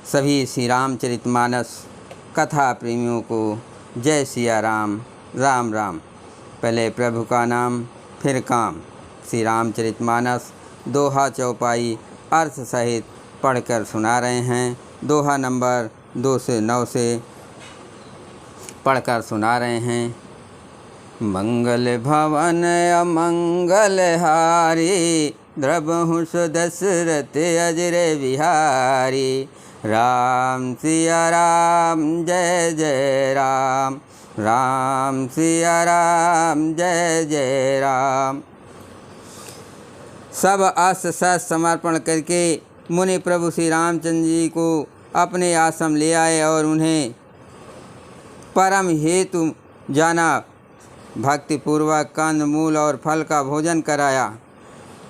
सभी श्री रामचरितमानस कथा प्रेमियों को जय सिया राम। राम राम। पहले प्रभु का नाम फिर काम। श्री रामचरितमानस दोहा चौपाई अर्थ सहित पढ़कर सुना रहे हैं। दोहा नंबर 2 से 9 से पढ़कर सुना रहे हैं। मंगल भवन अमंगल हारी, द्रबहु दशरथ अजर बिहारी। राम सिया राम जय जय राम, राम सिया राम जय जय राम। सब अस्त्र शस्त्र समर्पण करके मुनि प्रभु श्री रामचंद्र जी को अपने आश्रम ले आए और उन्हें परम हेतु जाना भक्तिपूर्वक कंद मूल और फल का भोजन कराया।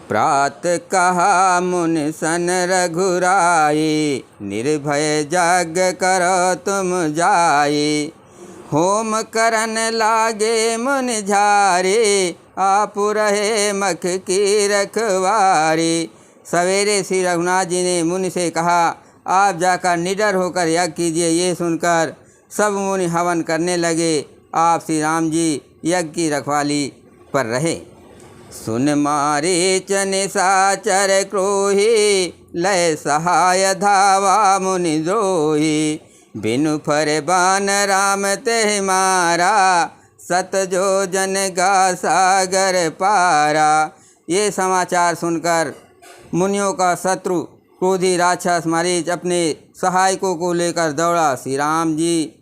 प्रात कहा मुनि सन रघुराई, निर्भय जग करो तुम जाई। होम करन लागे मुनि झारी, आप रहे मख की रखवारी। सवेरे श्री रघुनाथ जी ने मुनि से कहा, आप जाकर निडर होकर यज्ञ कीजिए। ये सुनकर सब मुनि हवन करने लगे। आप श्री राम जी यज्ञ की रखवाली पर रहे। सुन मारीच निशाचर क्रोही, लय सहाय धावा मुनि द्रोही। बिनु फर बान राम ते मारा, सत जो जन गा सागर पारा। ये समाचार सुनकर मुनियों का शत्रु क्रोधी राक्षस मारीच अपने सहायकों को लेकर दौड़ा। श्री राम जी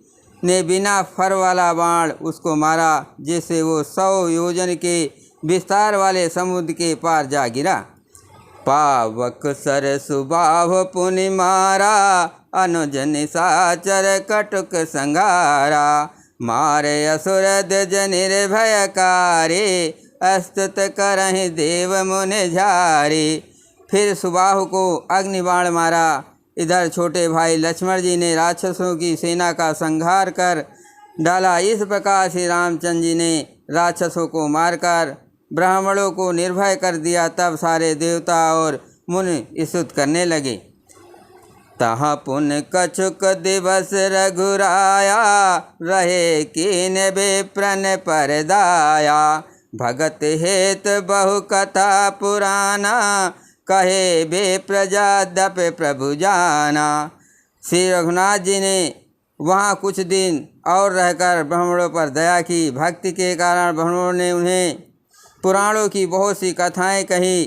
ने बिना फर वाला बाण उसको मारा, जिससे वो 100 योजन के विस्तार वाले समुद्र के पार जा गिरा। पावक सर सुबाह पुनि मारा, अनुज निशाचर कटुक संघारा। मारे असुर द्विज निर्भयकारी, अस्तुत करहि देव मुनि झारी। फिर सुबाहु को अग्निबाण मारा। इधर छोटे भाई लक्ष्मण जी ने राक्षसों की सेना का संहार कर डाला। इस प्रकार श्री रामचंद्र जी ने राक्षसों को मारकर ब्राह्मणों को निर्भय कर दिया। तब सारे देवता और मुनि स्तुति करने लगे। तह पुन कछुक दिवस रघुराया, रहे कीन विप्रन परदाया। भगत हेत बहु कथा पुराना, कहे विप्र जादप प्रभु जाना। श्री रघुनाथ जी ने वहाँ कुछ दिन और रहकर ब्राह्मणों पर दया की। भक्ति के कारण ब्राह्मणों ने उन्हें पुराणों की बहुत सी कथाएं कही,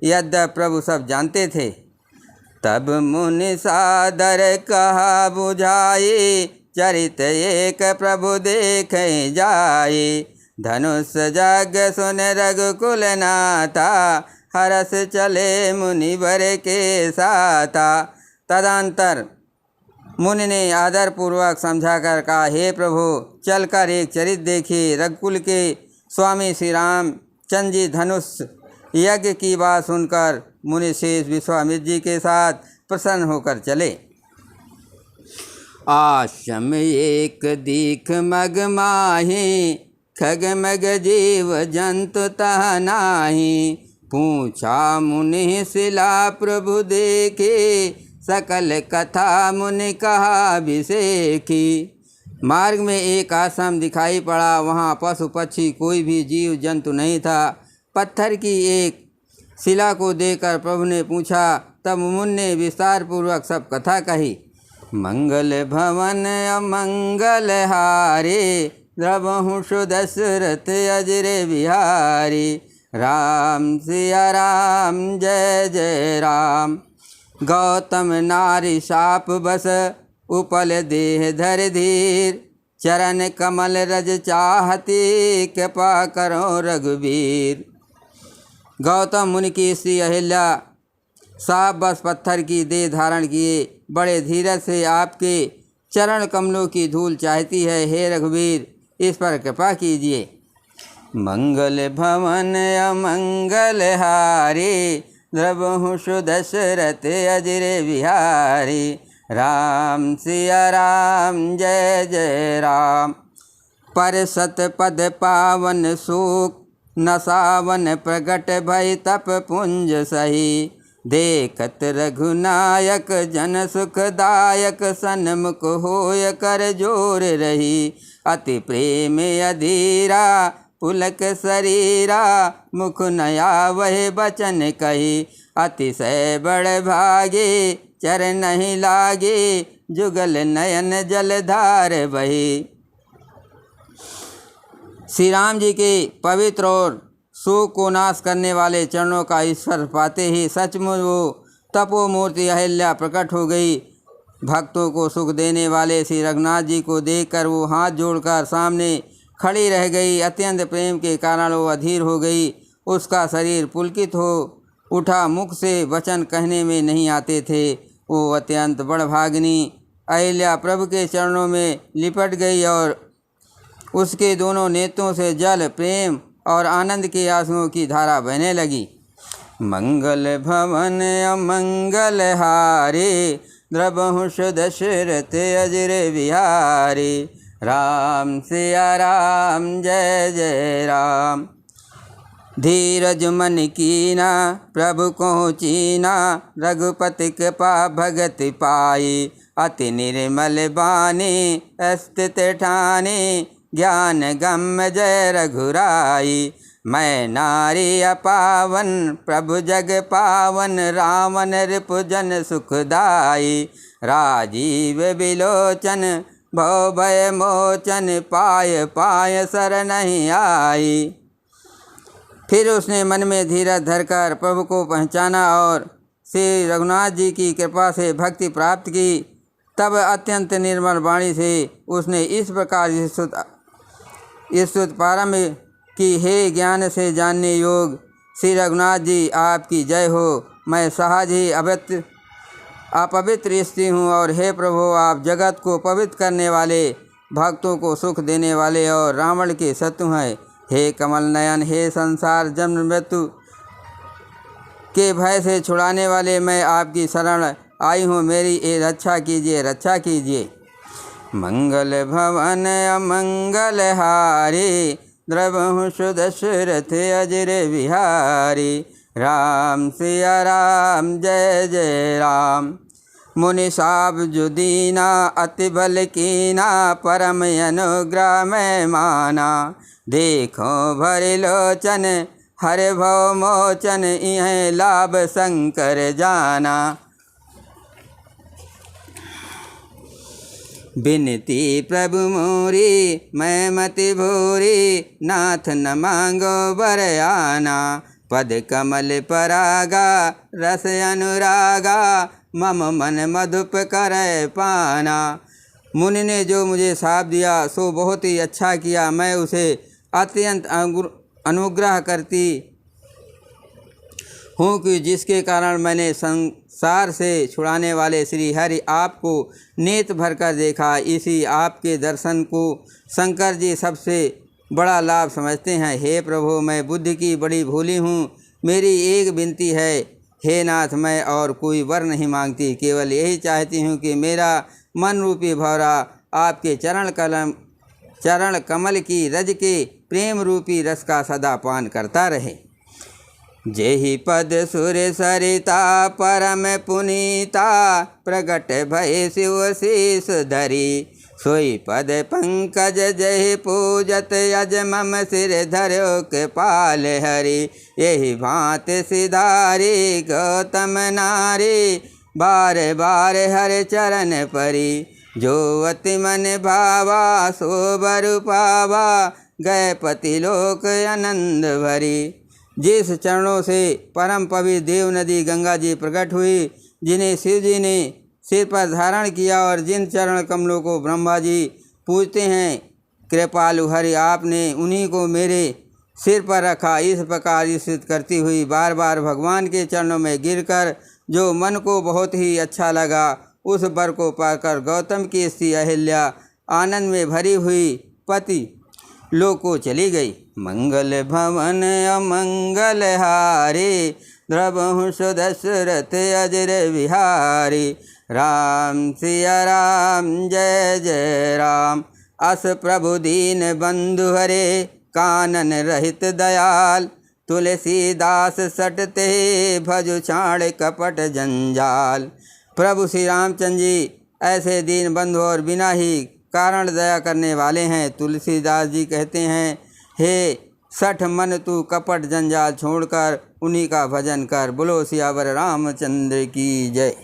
यद्यपि प्रभु सब जानते थे। तब मुनि सादर कहा बुझाई, चरित एक प्रभु देखे जाई। धनुष जग सुन रघुकुल नाथा, हरस चले मुनि वर के साथा। तदंतर मुनि ने आदरपूर्वक समझाकर कहा, हे प्रभु, चलकर एक चरित देखिए। रघुकुल के स्वामी श्री राम चंद्र जी धनुष यज्ञ की बात सुनकर मुनि शेष विश्वामित्र जी के साथ प्रसन्न होकर चले। आश्रम एक दीख मग माही, खग मग जीव जंतु तह नाही। पूछा मुनि शिला प्रभु देखे, सकल कथा मुनि कहा विसेखी। मार्ग में एक आश्रम दिखाई पड़ा। वहाँ पशु पक्षी कोई भी जीव जंतु नहीं था। पत्थर की एक शिला को देखकर प्रभु ने पूछा। तब मुनि ने विस्तार पूर्वक सब कथा कही। मंगल भवन अमंगल हारी, द्रबहु दशरथ अजर बिहारी। राम सिया राम जय जय राम। गौतम नारी शाप बस, उपल देह धर धीर। चरण कमल रज चाहती, कृपा करो रघुबीर। गौतम मुनि की स्त्री अहिल्या साप बस पत्थर की देह धारण किए बड़े धीरज से आपके चरण कमलों की धूल चाहती है। हे रघुबीर, इस पर कृपा कीजिए। मंगल भवन अमंगल हारी, द्रबहु दशरथ अजर बिहारी। राम सिया राम जय जय राम। पर सत पद पावन सुख, नसावन प्रगट भय तप पुंज सही। देखत रघुनायक जन सुखदायक सन्मुख होय कर जोर रही। अति प्रेम अधीरा पुलक शरीरा मुख नया वह बचन कही। अतिशय बड़ भागे चरण नहीं लागे जुगल नयन जलधार बही। श्री राम जी के पवित्र और शोक को नाश करने वाले चरणों का स्पर्श पाते ही सचमुच वो तपोमूर्ति अहिल्या प्रकट हो गई। भक्तों को सुख देने वाले श्री रघुनाथ जी को देखकर वो हाथ जोड़कर सामने खड़ी रह गई। अत्यंत प्रेम के कारण वो अधीर हो गई। उसका शरीर पुलकित हो उठा, मुख से वचन कहने में नहीं आते थे। वो अत्यंत बड़भागिनी अहिल्या प्रभु के चरणों में लिपट गई और उसके दोनों नेत्रों से जल प्रेम और आनंद के आंसुओं की धारा बहने लगी। मंगल भवन अमंगल हारे द्रबहु दशरथ अजर बिहारी। राम सिया राम जय जय राम। धीरज मन कीना प्रभु को चीना रघुपति कृपा भगत पाई। अति निर्मल बानी स्थित ठानी ज्ञान गम जय रघुराई। मैं नारी अपावन प्रभु जग पावन रावण रिपुजन सुखदाई। राजीव बिलोचन भव भय मोचन पाय पाय सर नहीं आई। फिर उसने मन में धीरज धरकर प्रभु को पहचाना और श्री रघुनाथ जी की कृपा से भक्ति प्राप्त की। तब अत्यंत निर्मल वाणी से उसने इस प्रकार स्तुति प्रारंभ की। हे ज्ञान से जानने योग श्री रघुनाथ जी आपकी जय हो। मैं सहज ही अपवित्र स्त्री हूँ और हे प्रभु आप जगत को पवित्र करने वाले, भक्तों को सुख देने वाले और रावण के शत्रु हैं। हे कमल नयन, हे संसार जन्म मृत्यु के भय से छुड़ाने वाले, मैं आपकी शरण आई हूँ। मेरी ये रक्षा कीजिए, रक्षा कीजिए। मंगल भवन अमंगल हारी द्रबहु दशरथ अजर बिहारी। राम सिया राम जय जय राम। मुनि साब जुदीना अति बल कीना परम अनुग्रह में माना। देखो भरि लोचन हर भव मोचन इह लाभ शंकर जाना। बिनती प्रभु मोरी मैं मति भूरी नाथ न मांगो बर आना। पद कमल परागा रस अनुरागा मम मन मधुप करे पाना। मुनि ने जो मुझे शाप दिया सो बहुत ही अच्छा किया। मैं उसे अत्यंत अनुग्रह करती हूँ कि जिसके कारण मैंने संसार से छुड़ाने वाले श्री हरि आपको नेत्र भरकर देखा। इसी आपके दर्शन को शंकर जी सबसे बड़ा लाभ समझते हैं। हे प्रभु मैं बुद्धि की बड़ी भोली हूँ। मेरी एक विनती है हे नाथ, मैं और कोई वर नहीं मांगती, केवल यही चाहती हूँ कि मेरा मन रूपी भौरा आपके चरण कमल की रज के प्रेम रूपी रस का सदा पान करता रहे। जेहि पद सुर सरिता परम पुनीता प्रगट भय शिव शीस धरी। सोई पद पंकज जहि पूजत यज मम सिर धर्यो कृपाल हरि। यही भांत सिधारी गौतम नारी बार बार हर चरण परी। जो अति मन भावा सो बर पावा गए पति लोक आनंद भरी। जिस चरणों से परम पवित्र देव नदी गंगा जी प्रकट हुई, जिन्हें शिव जी ने सिर पर धारण किया और जिन चरण कमलों को ब्रह्मा जी पूजते हैं, कृपालु हरि आपने उन्हीं को मेरे सिर पर रखा। इस प्रकार स्तुति करती हुई बार बार भगवान के चरणों में गिरकर जो मन को बहुत ही अच्छा लगा, उस वर को पाकर गौतम की स्त्री अहिल्या आनंद में भरी हुई पति लोक को चली गई। मंगल भवन अमंगल हारे द्रबहु दशरथ अजर बिहारी। राम सिया राम जय जय राम। अस प्रभु दीन बंधु हरे कानन रहित दयाल। तुलसीदास सटते भजु छाड़ कपट जंजाल। प्रभु श्री रामचंद्र जी ऐसे दीन बंधु और बिना ही कारण दया करने वाले हैं। तुलसीदास जी कहते हैं, हे सठ मन तू कपट जंजाल छोड़कर उन्हीं का भजन कर। बोलो सियावर रामचंद्र की जय।